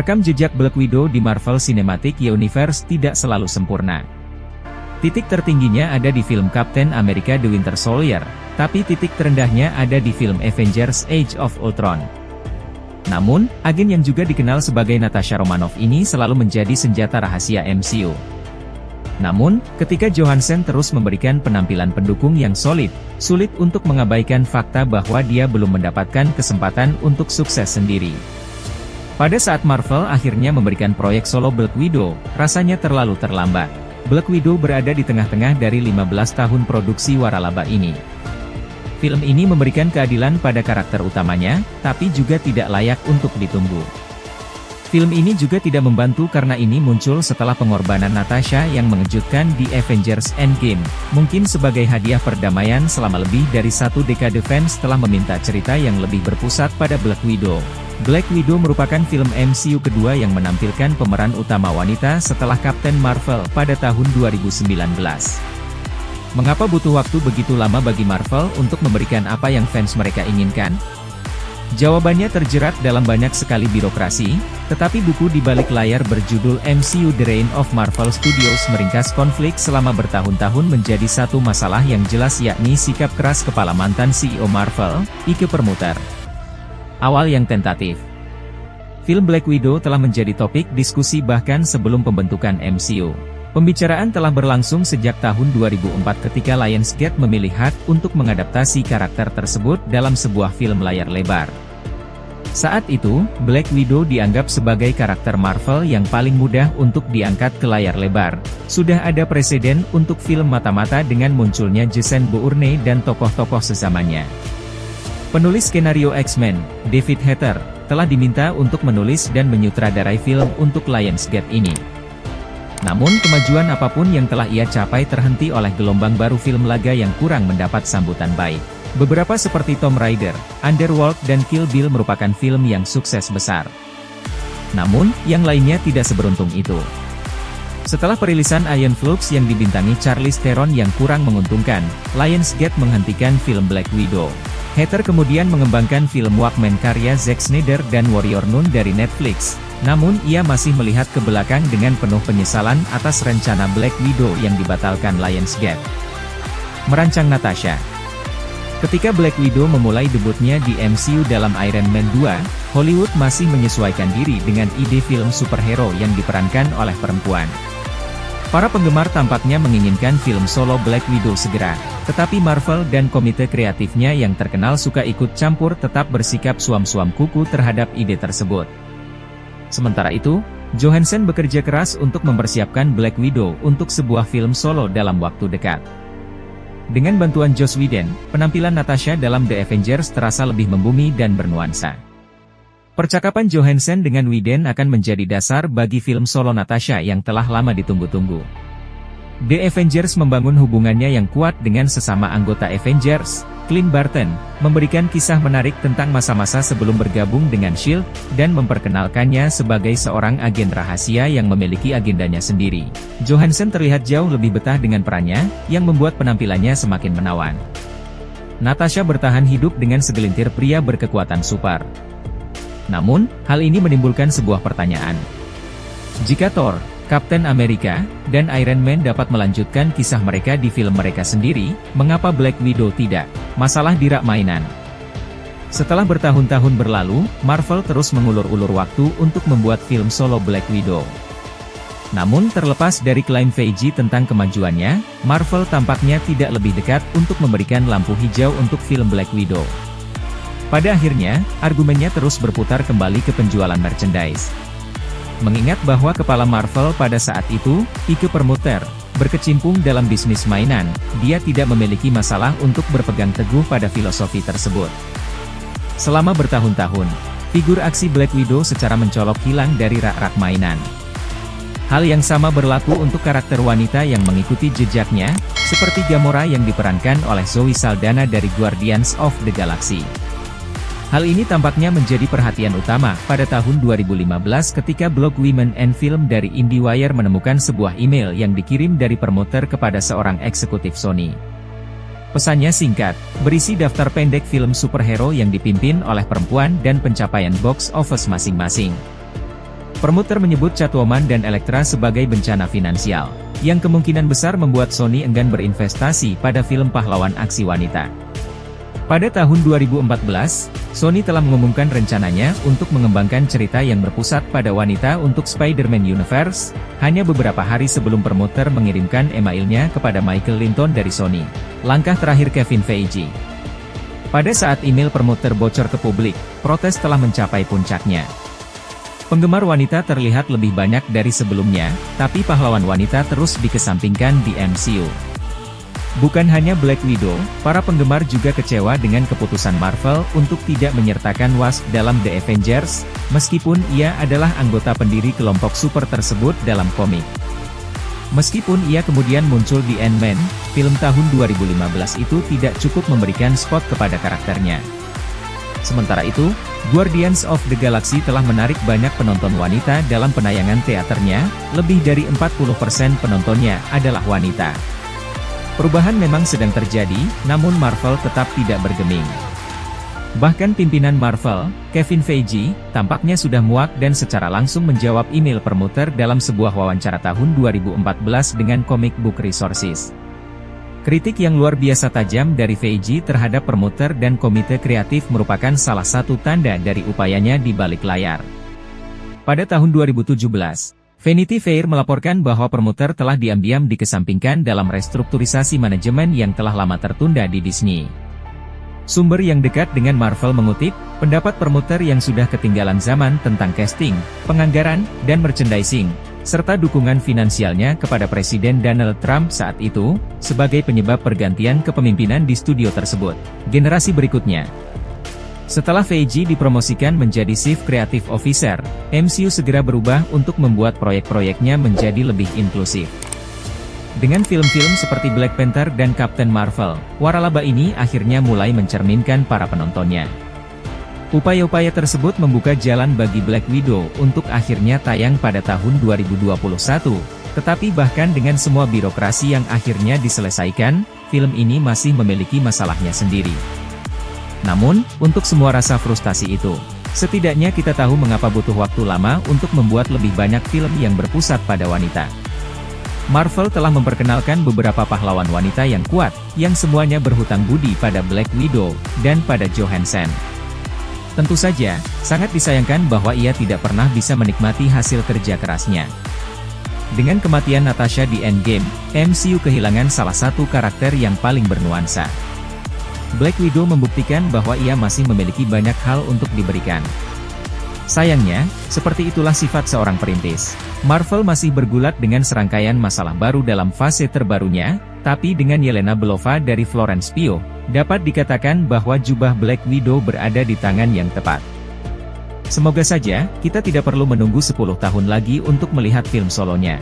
Rekam jejak Black Widow di Marvel Cinematic Universe tidak selalu sempurna. Titik tertingginya ada di film Captain America The Winter Soldier, tapi titik terendahnya ada di film Avengers Age of Ultron. Namun, agen yang juga dikenal sebagai Natasha Romanoff ini selalu menjadi senjata rahasia MCU. Namun, ketika Johansson terus memberikan penampilan pendukung yang solid, sulit untuk mengabaikan fakta bahwa dia belum mendapatkan kesempatan untuk sukses sendiri. Pada saat Marvel akhirnya memberikan proyek solo Black Widow, rasanya terlalu terlambat. Black Widow berada di tengah-tengah dari 15 tahun produksi waralaba ini. Film ini memberikan keadilan pada karakter utamanya, tapi juga tidak layak untuk ditunggu. Film ini juga tidak membantu karena ini muncul setelah pengorbanan Natasha yang mengejutkan di Avengers Endgame, mungkin sebagai hadiah perdamaian selama lebih dari 1 dekade fans telah meminta cerita yang lebih berpusat pada Black Widow. Black Widow merupakan film MCU kedua yang menampilkan pemeran utama wanita setelah Captain Marvel pada tahun 2019. Mengapa butuh waktu begitu lama bagi Marvel untuk memberikan apa yang fans mereka inginkan? Jawabannya terjerat dalam banyak sekali birokrasi, tetapi buku di balik layar berjudul MCU The Reign of Marvel Studios meringkas konflik selama bertahun-tahun menjadi satu masalah yang jelas, yakni sikap keras kepala mantan CEO Marvel, Ike Perlmutter. Awal yang tentatif. Film Black Widow telah menjadi topik diskusi bahkan sebelum pembentukan MCU. Pembicaraan telah berlangsung sejak tahun 2004 ketika Lionsgate memilih hak untuk mengadaptasi karakter tersebut dalam sebuah film layar lebar. Saat itu, Black Widow dianggap sebagai karakter Marvel yang paling mudah untuk diangkat ke layar lebar. Sudah ada presiden untuk film mata-mata dengan munculnya Jason Bourne dan tokoh-tokoh sezamannya. Penulis skenario X-Men, David Hayter, telah diminta untuk menulis dan menyutradarai film untuk Lionsgate ini. Namun kemajuan apapun yang telah ia capai terhenti oleh gelombang baru film laga yang kurang mendapat sambutan baik. Beberapa seperti Tomb Raider, Underworld dan Kill Bill merupakan film yang sukses besar. Namun, yang lainnya tidak seberuntung itu. Setelah perilisan Iron Flux yang dibintangi Charlize Theron yang kurang menguntungkan, Lionsgate menghentikan film Black Widow. Hayter kemudian mengembangkan film Walkman karya Zack Snyder dan Warrior Nun dari Netflix. Namun ia masih melihat ke belakang dengan penuh penyesalan atas rencana Black Widow yang dibatalkan Lionsgate. Merancang Natasha. Ketika Black Widow memulai debutnya di MCU dalam Iron Man 2, Hollywood masih menyesuaikan diri dengan ide film superhero yang diperankan oleh perempuan. Para penggemar tampaknya menginginkan film solo Black Widow segera, tetapi Marvel dan komite kreatifnya yang terkenal suka ikut campur tetap bersikap suam-suam kuku terhadap ide tersebut. Sementara itu, Johansson bekerja keras untuk mempersiapkan Black Widow untuk sebuah film solo dalam waktu dekat. Dengan bantuan Joss Whedon, penampilan Natasha dalam The Avengers terasa lebih membumi dan bernuansa. Percakapan Johansson dengan Whedon akan menjadi dasar bagi film solo Natasha yang telah lama ditunggu-tunggu. The Avengers membangun hubungannya yang kuat dengan sesama anggota Avengers. Clint Barton memberikan kisah menarik tentang masa-masa sebelum bergabung dengan S.H.I.E.L.D. dan memperkenalkannya sebagai seorang agen rahasia yang memiliki agendanya sendiri. Johansson terlihat jauh lebih betah dengan perannya, yang membuat penampilannya semakin menawan. Natasha bertahan hidup dengan segelintir pria berkekuatan super. Namun, hal ini menimbulkan sebuah pertanyaan. Jika Thor, Captain America, dan Iron Man dapat melanjutkan kisah mereka di film mereka sendiri, mengapa Black Widow tidak? Masalah di rak mainan. Setelah bertahun-tahun berlalu, Marvel terus mengulur-ulur waktu untuk membuat film solo Black Widow. Namun terlepas dari klaim Feige tentang kemajuannya, Marvel tampaknya tidak lebih dekat untuk memberikan lampu hijau untuk film Black Widow. Pada akhirnya, argumennya terus berputar kembali ke penjualan merchandise. Mengingat bahwa kepala Marvel pada saat itu, Ike Perlmutter, berkecimpung dalam bisnis mainan, dia tidak memiliki masalah untuk berpegang teguh pada filosofi tersebut. Selama bertahun-tahun, figur aksi Black Widow secara mencolok hilang dari rak-rak mainan. Hal yang sama berlaku untuk karakter wanita yang mengikuti jejaknya, seperti Gamora yang diperankan oleh Zoe Saldana dari Guardians of the Galaxy. Hal ini tampaknya menjadi perhatian utama pada tahun 2015 ketika blog Women and Film dari IndieWire menemukan sebuah email yang dikirim dari Perlmutter kepada seorang eksekutif Sony. Pesannya singkat, berisi daftar pendek film superhero yang dipimpin oleh perempuan dan pencapaian box office masing-masing. Promotor menyebut Catwoman dan Elektra sebagai bencana finansial, yang kemungkinan besar membuat Sony enggan berinvestasi pada film pahlawan aksi wanita. Pada tahun 2014, Sony telah mengumumkan rencananya untuk mengembangkan cerita yang berpusat pada wanita untuk Spider-Man Universe, hanya beberapa hari sebelum promotor mengirimkan emailnya kepada Michael Linton dari Sony. Langkah terakhir Kevin Feige. Pada saat email promotor bocor ke publik, protes telah mencapai puncaknya. Penggemar wanita terlihat lebih banyak dari sebelumnya, tapi pahlawan wanita terus dikesampingkan di MCU. Bukan hanya Black Widow, para penggemar juga kecewa dengan keputusan Marvel untuk tidak menyertakan Wasp dalam The Avengers, meskipun ia adalah anggota pendiri kelompok super tersebut dalam komik. Meskipun ia kemudian muncul di Ant-Man, film tahun 2015 itu tidak cukup memberikan spot kepada karakternya. Sementara itu, Guardians of the Galaxy telah menarik banyak penonton wanita dalam penayangan teaternya, lebih dari 40% penontonnya adalah wanita. Perubahan memang sedang terjadi, namun Marvel tetap tidak bergeming. Bahkan pimpinan Marvel, Kevin Feige, tampaknya sudah muak dan secara langsung menjawab email promotor dalam sebuah wawancara tahun 2014 dengan Comic Book Resources. Kritik yang luar biasa tajam dari Feige terhadap promotor dan komite kreatif merupakan salah satu tanda dari upayanya di balik layar. Pada tahun 2017, Vanity Fair melaporkan bahwa promotor telah diam-diam dikesampingkan dalam restrukturisasi manajemen yang telah lama tertunda di Disney. Sumber yang dekat dengan Marvel mengutip, pendapat promotor yang sudah ketinggalan zaman tentang casting, penganggaran, dan merchandising, serta dukungan finansialnya kepada Presiden Donald Trump saat itu, sebagai penyebab pergantian kepemimpinan di studio tersebut. Generasi berikutnya. Setelah Feige dipromosikan menjadi Chief Creative Officer, MCU segera berubah untuk membuat proyek-proyeknya menjadi lebih inklusif. Dengan film-film seperti Black Panther dan Captain Marvel, waralaba ini akhirnya mulai mencerminkan para penontonnya. Upaya-upaya tersebut membuka jalan bagi Black Widow untuk akhirnya tayang pada tahun 2021, tetapi bahkan dengan semua birokrasi yang akhirnya diselesaikan, film ini masih memiliki masalahnya sendiri. Namun, untuk semua rasa frustasi itu, setidaknya kita tahu mengapa butuh waktu lama untuk membuat lebih banyak film yang berpusat pada wanita. Marvel telah memperkenalkan beberapa pahlawan wanita yang kuat, yang semuanya berhutang budi pada Black Widow, dan pada Johansson. Tentu saja, sangat disayangkan bahwa ia tidak pernah bisa menikmati hasil kerja kerasnya. Dengan kematian Natasha di Endgame, MCU kehilangan salah satu karakter yang paling bernuansa. Black Widow membuktikan bahwa ia masih memiliki banyak hal untuk diberikan. Sayangnya, seperti itulah sifat seorang perintis. Marvel masih bergulat dengan serangkaian masalah baru dalam fase terbarunya, tapi dengan Yelena Belova dari Florence Pugh, dapat dikatakan bahwa jubah Black Widow berada di tangan yang tepat. Semoga saja, kita tidak perlu menunggu 10 tahun lagi untuk melihat film solonya.